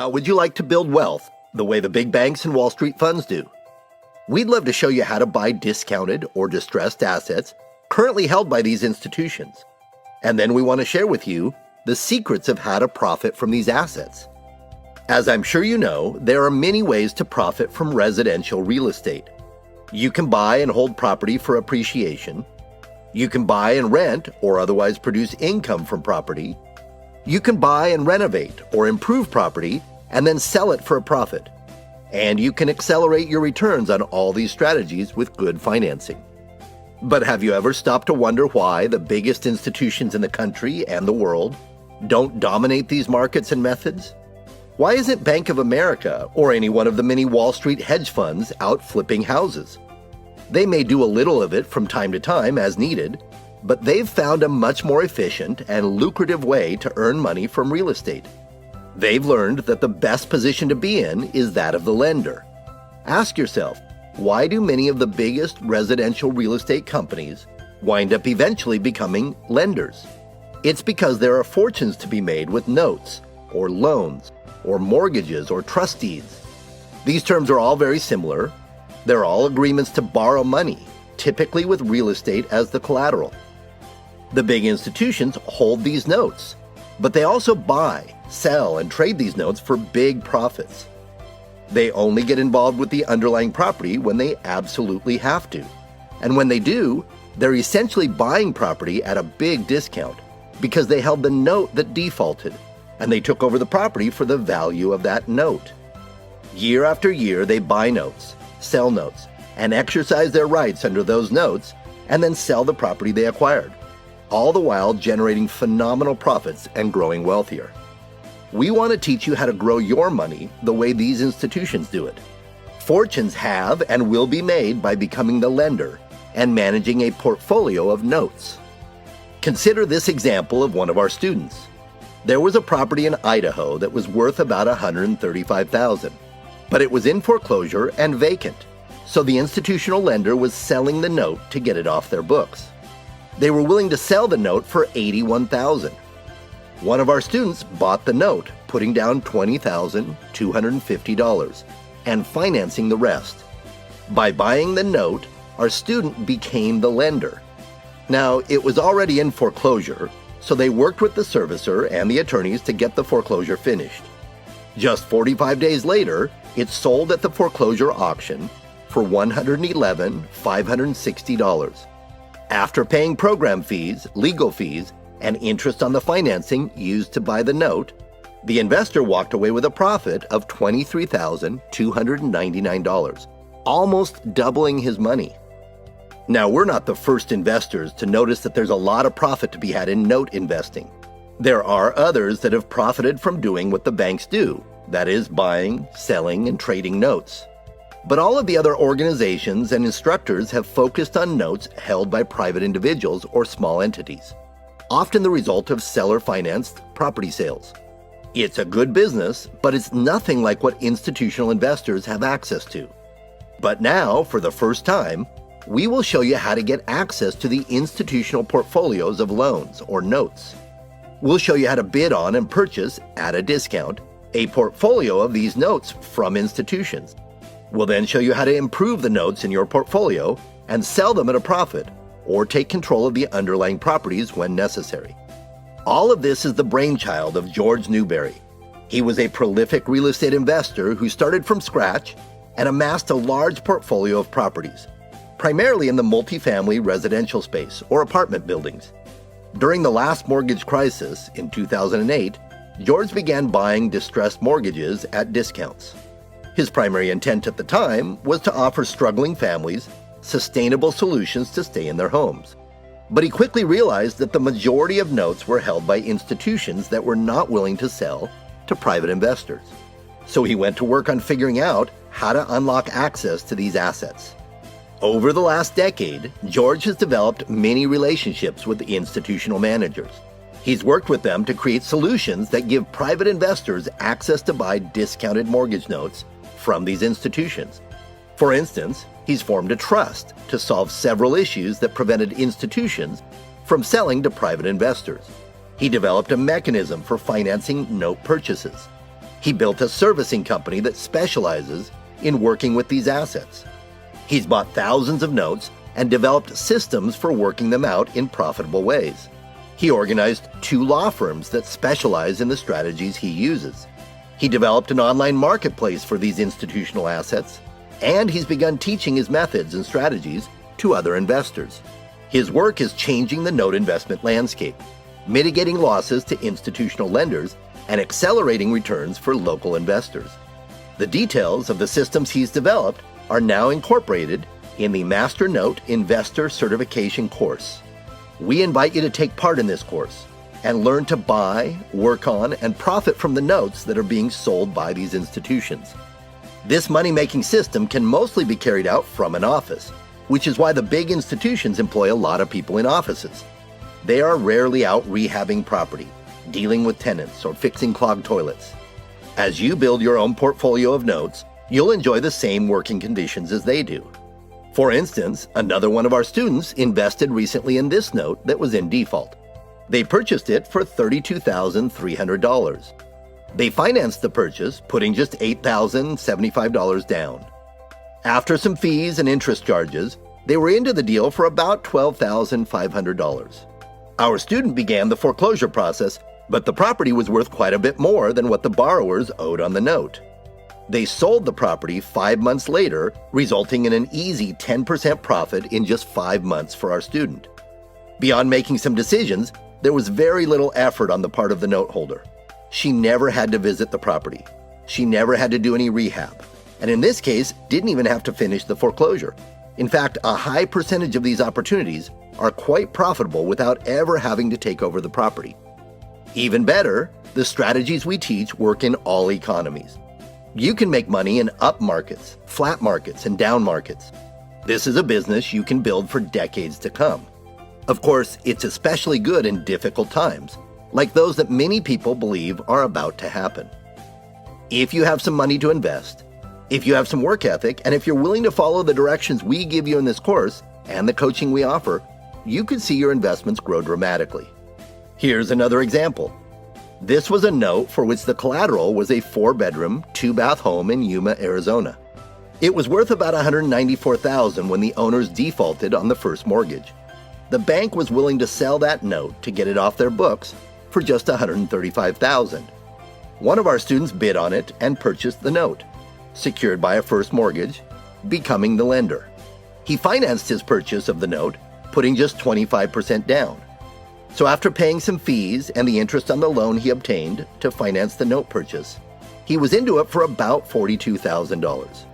How would you like to build wealth the way the big banks and Wall Street funds do? We'd love to show you how to buy discounted or distressed assets currently held by these institutions. And then we want to share with you the secrets of how to profit from these assets. As I'm sure you know, there are many ways to profit from residential real estate. You can buy and hold property for appreciation. You can buy and rent or otherwise produce income from property. You can buy and renovate or improve property and then sell it for a profit. And you can accelerate your returns on all these strategies with good financing. But have you ever stopped to wonder why the biggest institutions in the country and the world don't dominate these markets and methods? Why isn't Bank of America or any one of the many Wall Street hedge funds out flipping houses? They may do a little of it from time to time as needed, but they've found a much more efficient and lucrative way to earn money from real estate. They've learned that the best position to be in is that of the lender. Ask yourself, why do many of the biggest residential real estate companies wind up eventually becoming lenders? It's because there are fortunes to be made with notes, or loans, or mortgages, or trust deeds. These terms are all very similar. They're all agreements to borrow money, typically with real estate as the collateral. The big institutions hold these notes, but they also buy, sell, and trade these notes for big profits. They only get involved with the underlying property when they absolutely have to. And when they do, they're essentially buying property at a big discount because they held the note that defaulted, and they took over the property for the value of that note. Year after year, they buy notes, sell notes, and exercise their rights under those notes, and then sell the property they acquired, all the while generating phenomenal profits and growing wealthier. We want to teach you how to grow your money the way these institutions do it. Fortunes have and will be made by becoming the lender and managing a portfolio of notes. Consider this example of one of our students. There was a property in Idaho that was worth about $135,000, but it was in foreclosure and vacant, so the institutional lender was selling the note to get it off their books. They were willing to sell the note for $81,000. One of our students bought the note, putting down $20,250 and financing the rest. By buying the note, our student became the lender. Now, it was already in foreclosure, so they worked with the servicer and the attorneys to get the foreclosure finished. Just 45 days later, it sold at the foreclosure auction for $111,560. After paying program fees, legal fees, and interest on the financing used to buy the note, the investor walked away with a profit of $23,299, almost doubling his money. Now, we're not the first investors to notice that there's a lot of profit to be had in note investing. There are others that have profited from doing what the banks do, that is, buying, selling, and trading notes. But all of the other organizations and instructors have focused on notes held by private individuals or small entities, often the result of seller-financed property sales. It's a good business, but it's nothing like what institutional investors have access to. But now, for the first time, we will show you how to get access to the institutional portfolios of loans or notes. We'll show you how to bid on and purchase, at a discount, a portfolio of these notes from institutions. We'll then show you how to improve the notes in your portfolio and sell them at a profit, or take control of the underlying properties when necessary. All of this is the brainchild of George Newberry. He was a prolific real estate investor who started from scratch and amassed a large portfolio of properties, primarily in the multifamily residential space or apartment buildings. During the last mortgage crisis in 2008, George began buying distressed mortgages at discounts. His primary intent at the time was to offer struggling families sustainable solutions to stay in their homes. But he quickly realized that the majority of notes were held by institutions that were not willing to sell to private investors. So he went to work on figuring out how to unlock access to these assets. Over the last decade, George has developed many relationships with institutional managers. He's worked with them to create solutions that give private investors access to buy discounted mortgage notes from these institutions. For instance, he's formed a trust to solve several issues that prevented institutions from selling to private investors. He developed a mechanism for financing note purchases. He built a servicing company that specializes in working with these assets. He's bought thousands of notes and developed systems for working them out in profitable ways. He organized 2 law firms that specialize in the strategies he uses. He developed an online marketplace for these institutional assets, and he's begun teaching his methods and strategies to other investors. His work is changing the note investment landscape, mitigating losses to institutional lenders, and accelerating returns for local investors. The details of the systems he's developed are now incorporated in the Master Note Investor Certification course. We invite you to take part in this course and learn to buy, work on, and profit from the notes that are being sold by these institutions. This money-making system can mostly be carried out from an office, which is why the big institutions employ a lot of people in offices. They are rarely out rehabbing property, dealing with tenants, or fixing clogged toilets. As you build your own portfolio of notes, you'll enjoy the same working conditions as they do. For instance, another one of our students invested recently in this note that was in default. They purchased it for $32,300. They financed the purchase, putting just $8,075 down. After some fees and interest charges, they were into the deal for about $12,500. Our student began the foreclosure process, but the property was worth quite a bit more than what the borrowers owed on the note. They sold the property 5 months later, resulting in an easy 10% profit in just 5 months for our student. Beyond making some decisions, there was very little effort on the part of the note holder. She never had to visit the property. She never had to do any rehab, and in this case, didn't even have to finish the foreclosure. In fact, a high percentage of these opportunities are quite profitable without ever having to take over the property. Even better, the strategies we teach work in all economies. You can make money in up markets, flat markets, and down markets. This is a business you can build for decades to come. Of course, it's especially good in difficult times, like those that many people believe are about to happen. If you have some money to invest, if you have some work ethic, and if you're willing to follow the directions we give you in this course and the coaching we offer, you could see your investments grow dramatically. Here's another example. This was a note for which the collateral was a 4-bedroom, 2-bath home in Yuma, Arizona. It was worth about $194,000 when the owners defaulted on the first mortgage. The bank was willing to sell that note to get it off their books for just $135,000. One of our students bid on it and purchased the note, secured by a first mortgage, becoming the lender. He financed his purchase of the note, putting just 25% down. So after paying some fees and the interest on the loan he obtained to finance the note purchase, he was into it for about $42,000.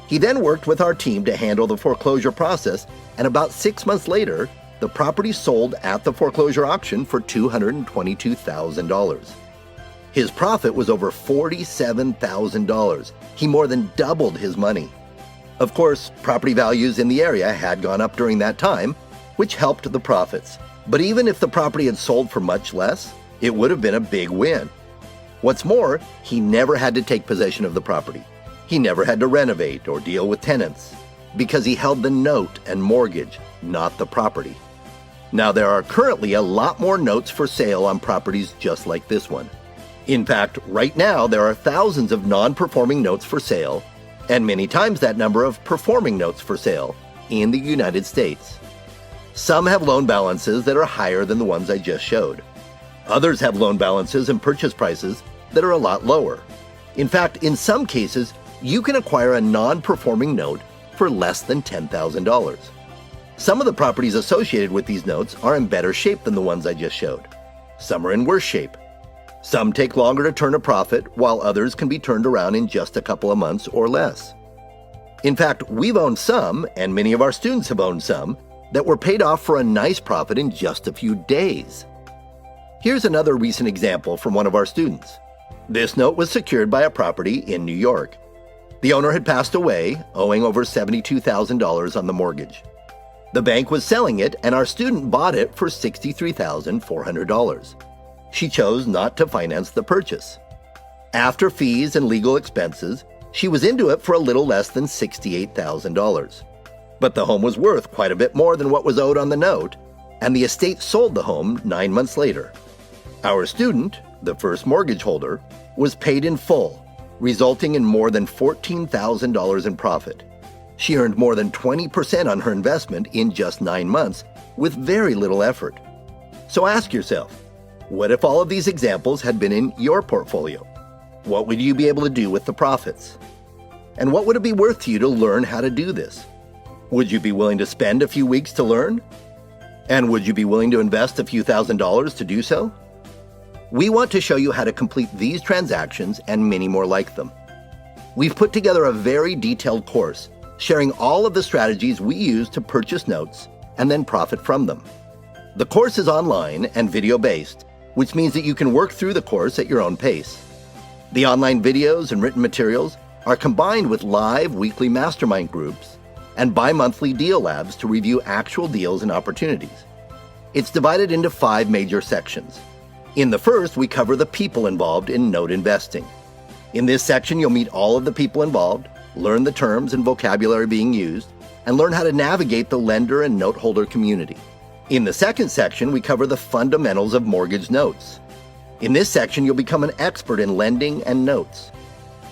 He then worked with our team to handle the foreclosure process, and about 6 months later, the property sold at the foreclosure auction for $222,000. His profit was over $47,000. He more than doubled his money. Of course, property values in the area had gone up during that time, which helped the profits. But even if the property had sold for much less, it would have been a big win. What's more, he never had to take possession of the property. He never had to renovate or deal with tenants, because he held the note and mortgage, not the property. Now, there are currently a lot more notes for sale on properties just like this one. In fact, right now there are thousands of non-performing notes for sale, and many times that number of performing notes for sale in the United States. Some have loan balances that are higher than the ones I just showed. Others have loan balances and purchase prices that are a lot lower. In fact, in some cases, you can acquire a non-performing note for less than $10,000. Some of the properties associated with these notes are in better shape than the ones I just showed. Some are in worse shape. Some take longer to turn a profit, while others can be turned around in just a couple of months or less. In fact, we've owned some, and many of our students have owned some, that were paid off for a nice profit in just a few days. Here's another recent example from one of our students. This note was secured by a property in New York. The owner had passed away, owing over $72,000 on the mortgage. The bank was selling it, and our student bought it for $63,400. She chose not to finance the purchase. After fees and legal expenses, she was into it for a little less than $68,000. But the home was worth quite a bit more than what was owed on the note, and the estate sold the home 9 months later. Our student, the first mortgage holder, was paid in full, resulting in more than $14,000 in profit. She earned more than 20% on her investment in just 9 months with very little effort. So ask yourself, what if all of these examples had been in your portfolio? What would you be able to do with the profits? And what would it be worth to you to learn how to do this? Would you be willing to spend a few weeks to learn? And would you be willing to invest a few $1,000s to do so? We want to show you how to complete these transactions and many more like them. We've put together a very detailed course sharing all of the strategies we use to purchase notes and then profit from them. The course is online and video-based, which means that you can work through the course at your own pace. The online videos and written materials are combined with live weekly mastermind groups and bi-monthly deal labs to review actual deals and opportunities. It's divided into 5 major sections. In the first, we cover the people involved in note investing. In this section, you'll meet all of the people involved, learn the terms and vocabulary being used, and learn how to navigate the lender and note holder community. In the second section, we cover the fundamentals of mortgage notes. In this section, you'll become an expert in lending and notes.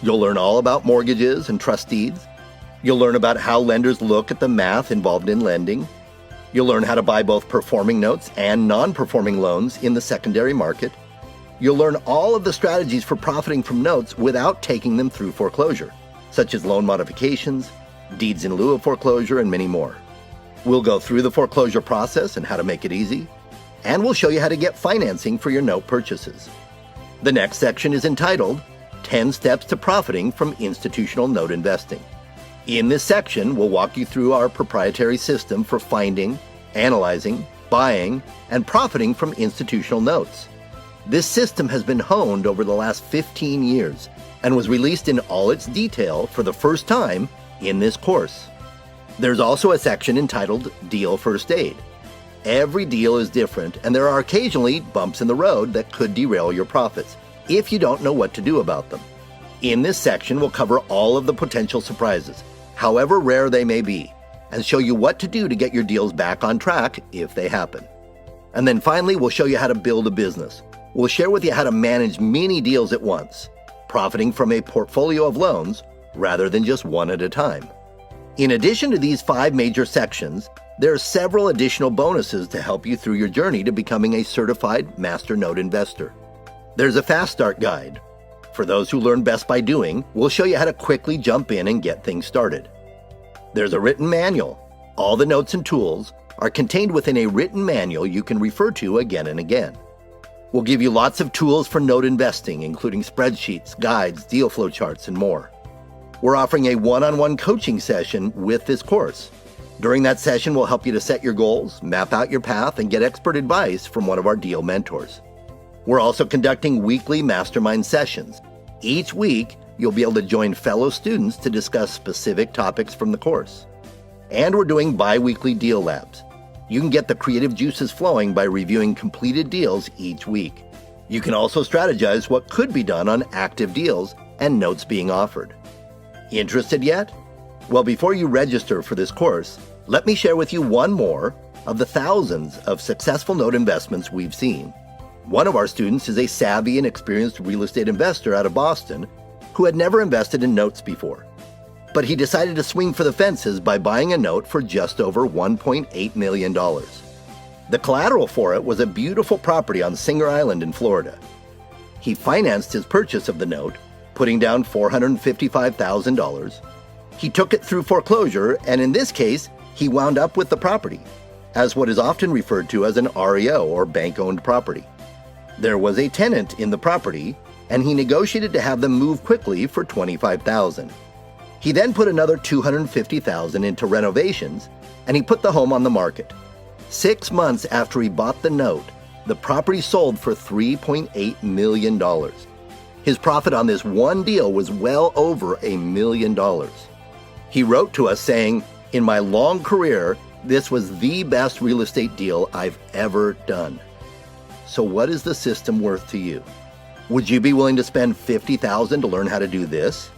You'll learn all about mortgages and trust deeds. You'll learn about how lenders look at the math involved in lending. You'll learn how to buy both performing notes and non-performing loans in the secondary market. You'll learn all of the strategies for profiting from notes without taking them through foreclosure, such as loan modifications, deeds in lieu of foreclosure, and many more. We'll go through the foreclosure process and how to make it easy, and we'll show you how to get financing for your note purchases. The next section is entitled 10 Steps to Profiting from Institutional Note Investing. In this section, we'll walk you through our proprietary system for finding, analyzing, buying, and profiting from institutional notes. This system has been honed over the last 15 years and was released in all its detail for the first time in this course. There's also a section entitled Deal First Aid. Every deal is different, and there are occasionally bumps in the road that could derail your profits if you don't know what to do about them. In this section, we'll cover all of the potential surprises, however rare they may be, and show you what to do to get your deals back on track if they happen. And then finally, we'll show you how to build a business. We'll share with you how to manage many deals at once, profiting from a portfolio of loans rather than just one at a time. In addition to these 5 major sections, there are several additional bonuses to help you through your journey to becoming a certified master note investor. There's a fast start guide. For those who learn best by doing, we'll show you how to quickly jump in and get things started. There's a written manual. All the notes and tools are contained within a written manual you can refer to again and again. We'll give you lots of tools for note investing, including spreadsheets, guides, deal flow charts, and more. We're offering a one-on-one coaching session with this course. During that session, we'll help you to set your goals, map out your path, and get expert advice from one of our deal mentors. We're also conducting weekly mastermind sessions. Each week, you'll be able to join fellow students to discuss specific topics from the course. And we're doing bi-weekly deal labs. You can get the creative juices flowing by reviewing completed deals each week. You can also strategize what could be done on active deals and notes being offered. Interested yet? Well, before you register for this course, let me share with you one more of the thousands of successful note investments we've seen. One of our students is a savvy and experienced real estate investor out of Boston who had never invested in notes before. But he decided to swing for the fences by buying a note for just over $1.8 million. The collateral for it was a beautiful property on Singer Island in Florida. He financed his purchase of the note, putting down $455,000. He took it through foreclosure, and in this case, he wound up with the property as what is often referred to as an REO, or bank-owned property. There was a tenant in the property, and he negotiated to have them move quickly for $25,000. He then put another $250,000 into renovations, and he put the home on the market. 6 months after he bought the note, the property sold for $3.8 million. His profit on this one deal was well over $1 million. He wrote to us saying, "In my long career, this was the best real estate deal I've ever done." So what is the system worth to you? Would you be willing to spend $50,000 to learn how to do this?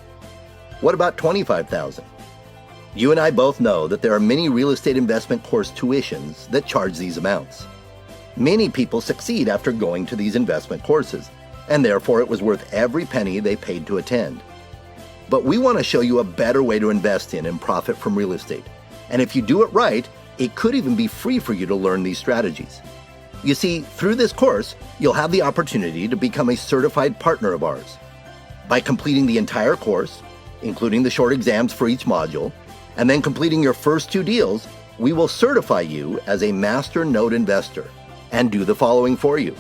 What about $25,000? You and I both know that there are many real estate investment course tuitions that charge these amounts. Many people succeed after going to these investment courses, and therefore it was worth every penny they paid to attend. But we want to show you a better way to invest in and profit from real estate. And if you do it right, it could even be free for you to learn these strategies. You see, through this course, you'll have the opportunity to become a certified partner of ours. By completing the entire course, including the short exams for each module, and then completing your first 2 deals, we will certify you as a master note investor and do the following for you.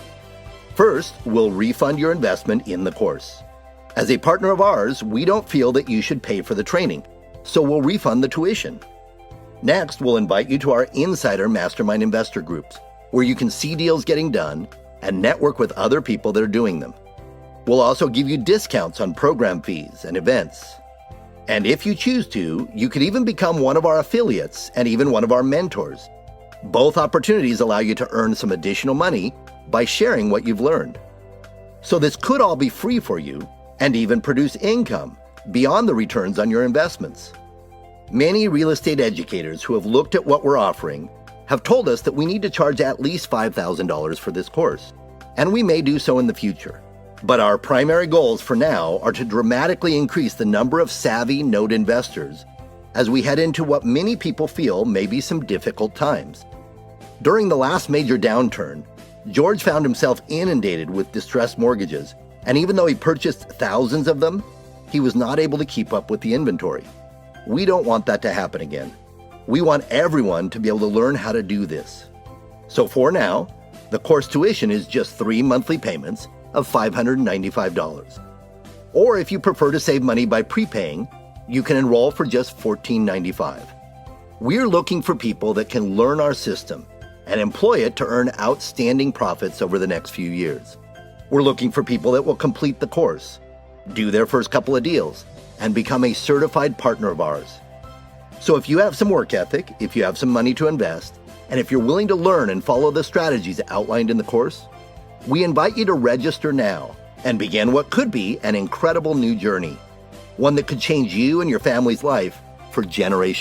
First, we'll refund your investment in the course. As a partner of ours, we don't feel that you should pay for the training, so we'll refund the tuition. Next, we'll invite you to our Insider Mastermind Investor Groups, where you can see deals getting done and network with other people that are doing them. We'll also give you discounts on program fees and events. And if you choose to, you could even become one of our affiliates and even one of our mentors. Both opportunities allow you to earn some additional money by sharing what you've learned. So this could all be free for you and even produce income beyond the returns on your investments. Many real estate educators who have looked at what we're offering have told us that we need to charge at least $5,000 for this course, and we may do so in the future. But our primary goals for now are to dramatically increase the number of savvy note investors as we head into what many people feel may be some difficult times. During the last major downturn, George found himself inundated with distressed mortgages, and even though he purchased thousands of them, he was not able to keep up with the inventory. We don't want that to happen again. We want everyone to be able to learn how to do this. So for now, the course tuition is just 3 monthly payments of $595. Or if you prefer to save money by prepaying, you can enroll for just $14.95. We're looking for people that can learn our system and employ it to earn outstanding profits over the next few years. We're looking for people that will complete the course, do their first couple of deals, and become a certified partner of ours. So if you have some work ethic, if you have some money to invest, and if you're willing to learn and follow the strategies outlined in the course, we invite you to register now and begin what could be an incredible new journey, one that could change you and your family's life for generations.